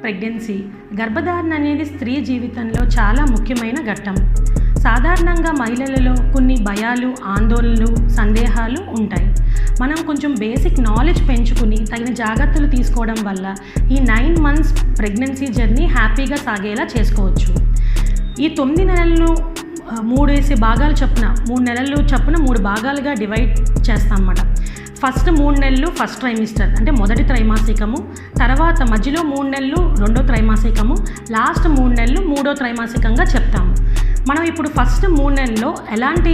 Pregnancy గర్భధారణ అనేది స్త్రీ జీవితంలో చాలా ముఖ్యమైన ఘట్టం. సాధారణంగా మహిళలలో కొన్ని భయాలు, ఆందోళనలు, సందేహాలు ఉంటాయి. మనం కొంచెం బేసిక్ నాలెడ్జ్ పెంచుకుని తగిన జాగ్రత్తలు తీసుకోవడం వల్ల ఈ 9 months ప్రెగ్నెన్సీ జర్నీ హ్యాపీగా సాగేలా చేసుకోవచ్చు. ఈ 9 నెలలను 3 భాగాలు చొప్పున 3 నెలలు చొప్పున 3 భాగాలుగా డివైడ్ చేస్తాం అన్నమాట. ఫస్ట్ 3 నెలలు ఫస్ట్ ట్రైమిస్టర్ అంటే మొదటి త్రైమాసికము, తర్వాత మధ్యలో 3 నెలలు రెండో త్రైమాసికము, లాస్ట్ 3 నెలలు మూడో త్రైమాసికంగా చెప్తాము. మనం ఇప్పుడు ఫస్ట్ 3 నెలల్లో ఎలాంటి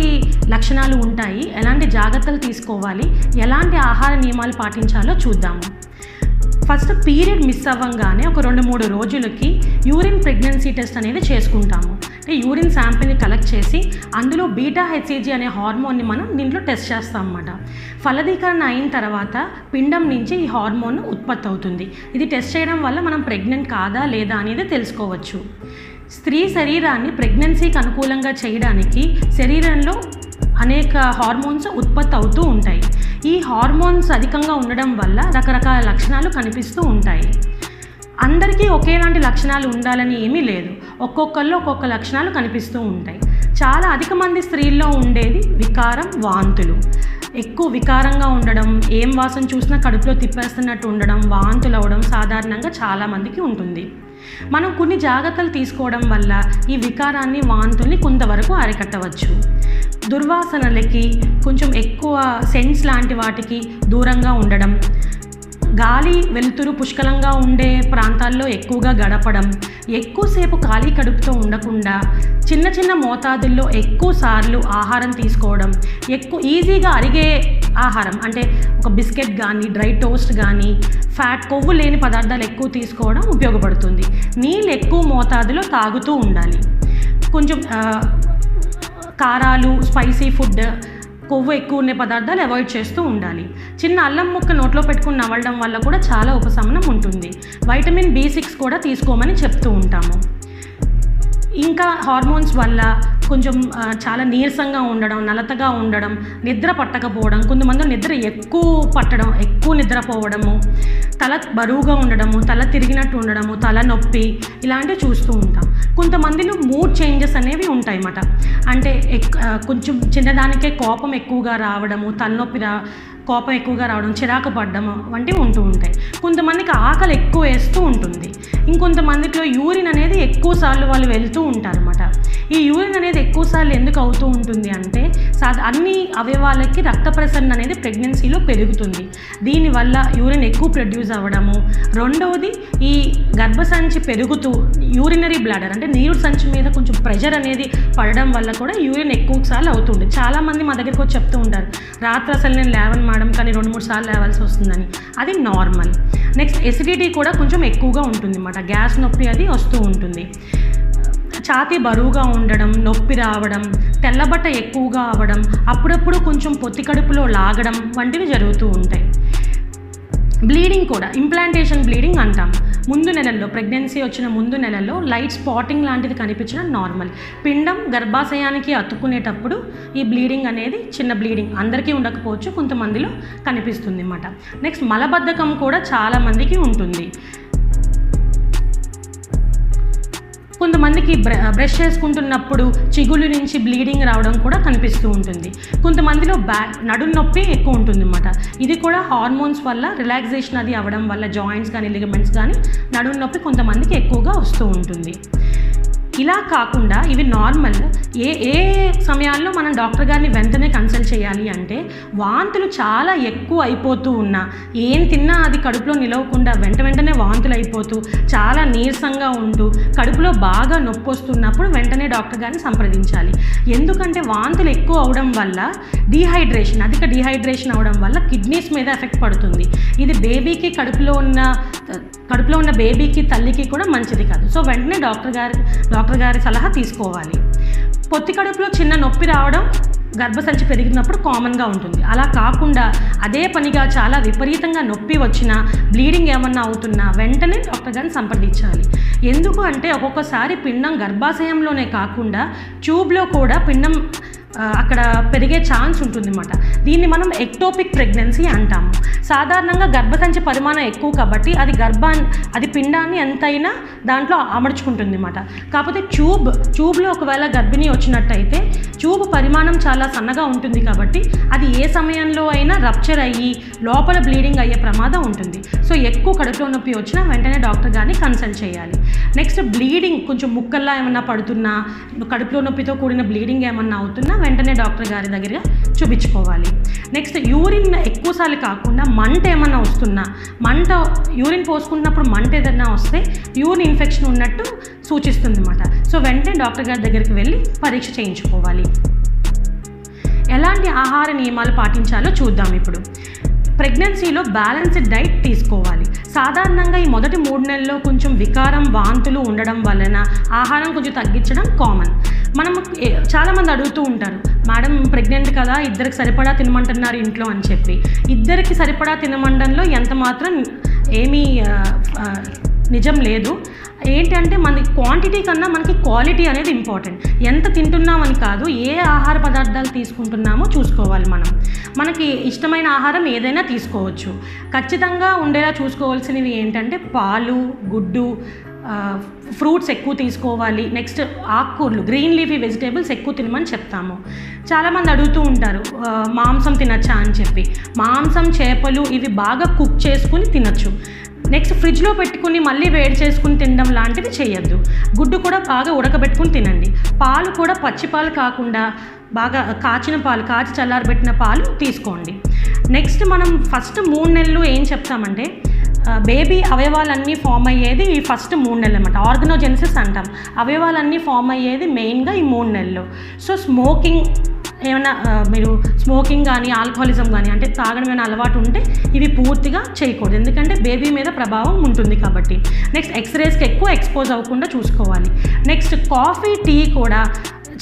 లక్షణాలు ఉంటాయి, ఎలాంటి జాగ్రత్తలు తీసుకోవాలి, ఎలాంటి ఆహార నియమాలు పాటించాలో చూద్దాము. ఫస్ట్ పీరియడ్ మిస్ అవ్వగానే ఒక 2-3 రోజులకి యూరిన్ ప్రెగ్నెన్సీ టెస్ట్ అనేది చేసుకుంటాము. అంటే యూరిన్ శాంపిల్ని కలెక్ట్ చేసి అందులో బీటా హెచ్సిజీ అనే హార్మోన్ని మనం దీంట్లో టెస్ట్ చేస్తాం అన్నమాట. ఫలదీకరణ అయిన తర్వాత పిండం నుంచి ఈ హార్మోన్ ఉత్పత్తి అవుతుంది. ఇది టెస్ట్ చేయడం వల్ల మనం ప్రెగ్నెంట్ కాదా లేదా అనేది తెలుసుకోవచ్చు. స్త్రీ శరీరాన్ని ప్రెగ్నెన్సీకి అనుకూలంగా చేయడానికి శరీరంలో అనేక హార్మోన్స్ ఉత్పత్తి అవుతూ ఉంటాయి. ఈ హార్మోన్స్ అధికంగా ఉండడం వల్ల రకరకాల లక్షణాలు కనిపిస్తూ ఉంటాయి. అందరికీ ఒకేలాంటి లక్షణాలు ఉండాలని ఏమీ లేదు. ఒక్కొక్కరిలో ఒక్కొక్క లక్షణాలు కనిపిస్తూ ఉంటాయి. చాలా అధిక మంది స్త్రీల్లో ఉండేది వికారం, వాంతులు. ఎక్కువ వికారంగా ఉండడం, ఏం వాసన చూసినా కడుపులో తిప్పేస్తున్నట్టు ఉండడం, వాంతులు అవడం సాధారణంగా చాలామందికి ఉంటుంది. మనం కొన్ని జాగ్రత్తలు తీసుకోవడం వల్ల ఈ వికారాన్ని, వాంతుల్ని కొంతవరకు అరికట్టవచ్చు. దుర్వాసనలకి, కొంచెం ఎక్కువ సెంట్స్ లాంటి వాటికి దూరంగా ఉండడం, గాలి వెలుతురు పుష్కలంగా ఉండే ప్రాంతాల్లో ఎక్కువగా గడపడం, ఎక్కువసేపు ఖాళీ కడుపుతో ఉండకుండా చిన్న చిన్న మోతాదుల్లో ఎక్కువ సార్లు ఆహారం తీసుకోవడం, ఈజీగా అరిగే ఆహారం అంటే ఒక బిస్కెట్ కానీ, డ్రై టోస్ట్ కానీ, కొవ్వు లేని పదార్థాలు ఎక్కువ తీసుకోవడం ఉపయోగపడుతుంది. నీళ్ళు ఎక్కువ మోతాదులో తాగుతూ ఉండాలి. కొంచెం కారాలు, స్పైసీ ఫుడ్, కొవ్వు ఎక్కువ ఉండే పదార్థాలు అవాయిడ్ చేస్తూ ఉండాలి. చిన్న అల్లం ముక్క నోట్లో పెట్టుకుని నవ్వడం వల్ల కూడా చాలా ఉపశమనం ఉంటుంది. వైటమిన్ B6 కూడా తీసుకోమని చెప్తూ ఉంటాము. ఇంకా హార్మోన్స్ వల్ల కొంచెం చాలా నీరసంగా ఉండడం, నలతగా ఉండడం, నిద్ర పట్టకపోవడం, కొంతమంది నిద్ర ఎక్కువ పట్టడం, ఎక్కువ నిద్రపోవడము, తల బరువుగా ఉండడము, తల తిరిగినట్టు ఉండడము, తలనొప్పి ఇలాంటివి చూస్తూ ఉంటాం. కొంతమందిలో మూడ్ చేంజెస్ అనేవి ఉంటాయి అన్నమాట. అంటే కొంచెం చిన్నదానికే కోపం ఎక్కువగా రావడము, కోపం ఎక్కువగా రావడం, చిరాకు పడ్డము వంటివి ఉంటూ ఉంటాయి. కొంతమందికి ఆకలి ఎక్కువ వేస్తూ ఉంటుంది. ఇంకొంతమందిలో యూరిన్ అనేది ఎక్కువసార్లు వాళ్ళు వెళ్తూ ఉంటారన్నమాట. ఈ యూరిన్ అనేది ఎక్కువసార్లు ఎందుకు అవుతూ ఉంటుంది అంటే అన్ని అవయవాలకి రక్త ప్రసరణ అనేది ప్రెగ్నెన్సీలో పెరుగుతుంది. దీనివల్ల యూరిన్ ఎక్కువ ప్రొడ్యూస్ అవ్వడము. రెండవది, ఈ గర్భసంచి పెరుగుతూ యూరినరీ బ్లాడర్ అంటే నీరు సంచి మీద కొంచెం ప్రెషర్ అనేది పడడం వల్ల కూడా యూరిన్ ఎక్కువసార్లు అవుతుంది. చాలామంది మా దగ్గరికి వచ్చి చెప్తూ ఉంటారు, రాత్రి అసలు నేను లేవను మేడం, కానీ 2-3 సార్లు లేవాల్సి వస్తుందని. అది నార్మల్. నెక్స్ట్, ఎసిడిటీ కూడా కొంచెం ఎక్కువగా ఉంటుంది అన్నమాట. గ్యాస్ నొప్పి అది వస్తూ ఉంటుంది. ఛాతీ బరువుగా ఉండడం, నొప్పి రావడం, తెల్లబట్ట ఎక్కువగా అవ్వడం, అప్పుడప్పుడు కొంచెం పొత్తి కడుపులో లాగడం వంటివి జరుగుతూ ఉంటాయి. బ్లీడింగ్ కూడా ఇంప్లాంటేషన్ బ్లీడింగ్ అంటాం. ముందు నెలల్లో, ప్రెగ్నెన్సీ వచ్చిన ముందు నెలల్లో లైట్ స్పాటింగ్ లాంటిది కనిపించడం నార్మల్. పిండం గర్భాశయానికి అతుక్కునేటప్పుడు ఈ బ్లీడింగ్ అనేది చిన్న బ్లీడింగ్, అందరికీ ఉండకపోవచ్చు, కొంతమందిలో కనిపిస్తుంది అన్నమాట. నెక్స్ట్, మలబద్ధకం కూడా చాలామందికి ఉంటుంది. కొంతమందికి బ్రష్ చేసుకుంటున్నప్పుడు చిగుళ్ళు నుంచి బ్లీడింగ్ రావడం కూడా కనిపిస్తూ ఉంటుంది. కొంతమందిలో నడుం నొప్పి ఎక్కువ ఉంటుంది అన్నమాట. ఇది కూడా హార్మోన్స్ వల్ల రిలాక్సేషన్ అది అవ్వడం వల్ల జాయింట్స్ కానీ, లిగమెంట్స్ కానీ నడుం నొప్పి కొంతమందికి ఎక్కువగా వస్తూ ఉంటుంది. ఇలా కాకుండా ఇవి నార్మల్. ఏ సమయాల్లో మనం డాక్టర్ గారిని వెంటనే కన్సల్ట్ చేయాలి అంటే, వాంతులు చాలా ఎక్కువ అయిపోతూ ఉన్నా, ఏం తిన్నా అది కడుపులో నిలవకుండా వెంటనే వాంతులు అయిపోతూ, చాలా నీరసంగా ఉంటూ, కడుపులో బాగా నొప్పి వస్తున్నప్పుడు వెంటనే డాక్టర్ గారిని సంప్రదించాలి. ఎందుకంటే వాంతులు ఎక్కువ అవడం వల్ల అధిక డీహైడ్రేషన్ అవడం వల్ల కిడ్నీస్ మీద ఎఫెక్ట్ పడుతుంది. ఇది బేబీకి కడుపులో ఉన్న బేబీకి, తల్లికి కూడా మంచిది కాదు. సో వెంటనే డాక్టర్ గారి సలహా తీసుకోవాలి. పొత్తి కడుపులో చిన్న నొప్పి రావడం గర్భసంచి పెరిగినప్పుడు కామన్గా ఉంటుంది. అలా కాకుండా అదే పనిగా చాలా విపరీతంగా నొప్పి వచ్చినా, బ్లీడింగ్ ఏమన్నా అవుతున్నా వెంటనే డాక్టర్ గారిని సంప్రదించాలి. ఎందుకు అంటే ఒక్కొక్కసారి పిండం గర్భాశయంలోనే కాకుండా ట్యూబ్లో కూడా పిండం అక్కడ పెరిగే ఛాన్స్ ఉంటుందన్నమాట. దీన్ని మనం ఎక్టోపిక్ ప్రెగ్నెన్సీ అంటాము. సాధారణంగా గర్భసంచి పరిమాణం ఎక్కువ కాబట్టి అది పిండాన్ని ఎంతైనా దాంట్లో అమర్చుకుంటుంది అన్నమాట. కాకపోతే ట్యూబ్లో ఒకవేళ గర్భిణీ వచ్చినట్టయితే ట్యూబ్ పరిమాణం చాలా సన్నగా ఉంటుంది కాబట్టి అది ఏ సమయంలో అయినా రప్చర్ అయ్యి లోపల బ్లీడింగ్ అయ్యే ప్రమాదం ఉంటుంది. సో ఎక్కువ కడుపులో నొప్పి వచ్చినా వెంటనే డాక్టర్ గారిని కన్సల్ట్ చేయాలి. నెక్స్ట్ బ్లీడింగ్ కొంచెం ముక్కల్లా ఏమన్నా పడుతున్నా, కడుపులో నొప్పితో కూడిన బ్లీడింగ్ ఏమన్నా అవుతున్నా వెంటనే డాక్టర్ గారి దగ్గర చూపించుకోవాలి. నెక్స్ట్ యూరిన్ ఎక్కువసార్లు కాకుండా మంట ఏమన్నా వస్తున్నా, యూరిన్ పోసుకుంటున్నప్పుడు మంట ఏదన్నా వస్తే యూరిన్ ఇన్ఫెక్షన్ ఉన్నట్టు సూచిస్తుంది అన్నమాట. సో వెంటనే డాక్టర్ గారి దగ్గరికి వెళ్ళి పరీక్ష చేయించుకోవాలి. ఎలాంటి ఆహార నియమాలు పాటించాలో చూద్దాం ఇప్పుడు. ప్రెగ్నెన్సీలో బ్యాలెన్స్డ్ డైట్ తీసుకోవాలి. సాధారణంగా ఈ మొదటి 3 నెలల్లో కొంచెం వికారం, వాంతులు ఉండడం వలన ఆహారం కొంచెం తగ్గించడం కామన్. చాలామంది అడుగుతూ ఉంటారు, మేడం ప్రెగ్నెంట్ కదా, ఇద్దరికి సరిపడా తినమంటున్నారు ఇంట్లో అని చెప్పి. ఇద్దరికి సరిపడా తినమండంలో ఎంత మాత్రం ఏమీ నిజం లేదు. ఏంటంటే మనకి క్వాంటిటీ కన్నా మనకి క్వాలిటీ అనేది ఇంపార్టెంట్. ఎంత తింటున్నామని కాదు, ఏ ఆహార పదార్థాలు తీసుకుంటున్నామో చూసుకోవాలి. మనకి ఇష్టమైన ఆహారం ఏదైనా తీసుకోవచ్చు. ఖచ్చితంగా ఉండేలా చూసుకోవాల్సినవి ఏంటంటే పాలు, గుడ్డు, ఫ్రూట్స్ ఎక్కువ తీసుకోవాలి. నెక్స్ట్ ఆకుకూరలు, గ్రీన్ లీఫీ వెజిటేబుల్స్ ఎక్కువ తినమని చెప్తాము. చాలామంది అడుగుతూ ఉంటారు మాంసం తినచ్చా అని చెప్పి. మాంసం, చేపలు ఇవి బాగా కుక్ చేసుకుని తినచ్చు. నెక్స్ట్ ఫ్రిడ్జ్లో పెట్టుకుని మళ్ళీ వేడి చేసుకుని తినడం లాంటివి చేయొద్దు. గుడ్డు కూడా బాగా ఉడకబెట్టుకుని తినండి. పాలు కూడా పచ్చి పాలు కాకుండా బాగా కాచిన పాలు, కాచి చల్లారబెట్టిన పాలు తీసుకోండి. నెక్స్ట్ మనం ఫస్ట్ 3 నెలలు ఏం చెప్తామంటే బేబీ అవయవాలన్నీ ఫామ్ అయ్యేది ఈ ఫస్ట్ 3 నెలలు అన్నమాట. ఆర్గనోజెనిసిస్ అంటాం. అవయవాలన్నీ ఫామ్ అయ్యేది మెయిన్గా ఈ 3 నెలలు. సో ఏమైనా మీరు స్మోకింగ్ కానీ ఆల్కహాలిజం కానీ అంటే తాగడం ఏమైనా అలవాటు ఉంటే ఇవి పూర్తిగా చేయకూడదు, ఎందుకంటే బేబీ మీద ప్రభావం ఉంటుంది కాబట్టి. నెక్స్ట్ ఎక్స్రేస్కి ఎక్కువ ఎక్స్పోజ్ అవ్వకుండా చూసుకోవాలి. నెక్స్ట్ కాఫీ, టీ కూడా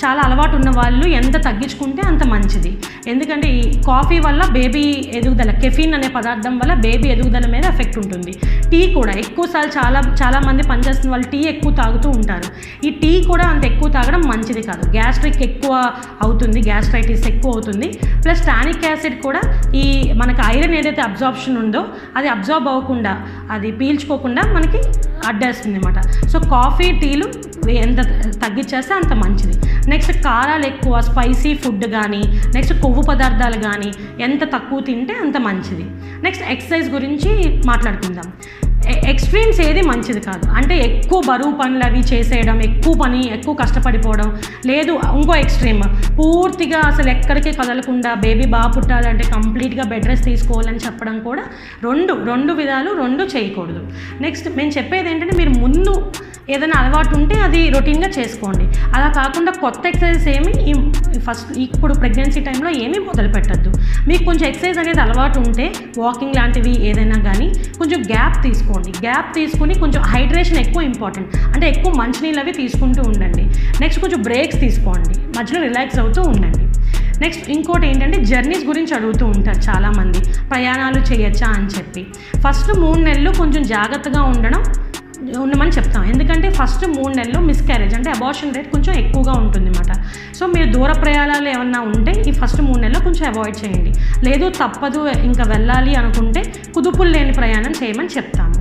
చాలా అలవాటు ఉన్న వాళ్ళు ఎంత తగ్గించుకుంటే అంత మంచిది. ఎందుకంటే ఈ కాఫీ వల్ల బేబీ ఎదుగుదల, కెఫీన్ అనే పదార్థం వల్ల బేబీ ఎదుగుదల మీద ఎఫెక్ట్ ఉంటుంది. టీ కూడా ఎక్కువసార్లు చాలామంది పనిచేస్తున్న వాళ్ళు టీ ఎక్కువ తాగుతూ ఉంటారు. ఈ టీ కూడా అంత ఎక్కువ తాగడం మంచిది కాదు. గ్యాస్ట్రిక్ ఎక్కువ అవుతుంది, గ్యాస్ట్రైటిస్ ఎక్కువ అవుతుంది. ప్లస్ టానిక్ యాసిడ్ కూడా ఈ మనకి ఐరన్ ఏదైతే అబ్జార్ప్షన్ ఉందో అది అబ్జార్బ్ అవ్వకుండా, అది పీల్చుకోకుండా మనకి అడ్డేస్తుంది అన్నమాట. సో కాఫీ, టీలు ఎంత తగ్గించేస్తే అంత మంచిది. నెక్స్ట్ కారాలు ఎక్కువ, స్పైసీ ఫుడ్ కానీ, నెక్స్ట్ కొవ్వు పదార్థాలు కానీ ఎంత తక్కువ తింటే అంత మంచిది. నెక్స్ట్ ఎక్సర్సైజ్ గురించి మాట్లాడుకుందాం. ఎక్స్ట్రీమ్స్ ఏది మంచిది కాదు. అంటే ఎక్కువ బరువు పనులు అవి చేసేయడం, ఎక్కువ కష్టపడిపోవడం, లేదు ఇంకో ఎక్స్ట్రీమ్ పూర్తిగా అసలు ఎక్కడికి కదలకుండా బేబీ బాగా పుట్టాలంటే కంప్లీట్గా బెడ్ రెస్ట్ తీసుకోవాలని చెప్పడం కూడా రెండు విధాలు, రెండు చేయకూడదు. నెక్స్ట్ మేము చెప్పేది ఏంటంటే మీరు ముందు ఏదైనా అలవాటు ఉంటే అది రొటీన్గా చేసుకోండి. అలా కాకుండా కొత్త ఎక్సర్సైజ్ ఇప్పుడు ప్రెగ్నెన్సీ టైంలో ఏమీ మొదలు పెట్టద్దు. మీకు కొంచెం ఎక్సర్సైజ్ అనేది అలవాటు ఉంటే వాకింగ్ లాంటివి ఏదైనా కానీ కొంచెం గ్యాప్ తీసుకుని కొంచెం హైడ్రేషన్ ఎక్కువ ఇంపార్టెంట్, అంటే ఎక్కువ మంచినీళ్ళు అవి తీసుకుంటూ ఉండండి. నెక్స్ట్ కొంచెం బ్రేక్స్ తీసుకోండి, మధ్యలో రిలాక్స్ అవుతూ ఉండండి. నెక్స్ట్ ఇంకోటి ఏంటంటే జర్నీస్ గురించి అడుగుతూ ఉంటారు చాలామంది, ప్రయాణాలు చేయొచ్చా అని చెప్పి. ఫస్ట్ 3 నెలలు కొంచెం జాగ్రత్తగా ఉండమని చెప్తాం. ఎందుకంటే ఫస్ట్ 3 నెలలు మిస్క్యారేజ్ అంటే అబార్షన్ రేట్ కొంచెం ఎక్కువగా ఉంటుంది అన్నమాట. సో మీరు దూర ప్రయాణాలు ఏమన్నా ఉంటే ఈ ఫస్ట్ 3 నెలలు కొంచెం అవాయిడ్ చేయండి. లేదు తప్పదు ఇంకా వెళ్ళాలి అనుకుంటే కుదుపులు లేని ప్రయాణం చేయమని చెప్తాము.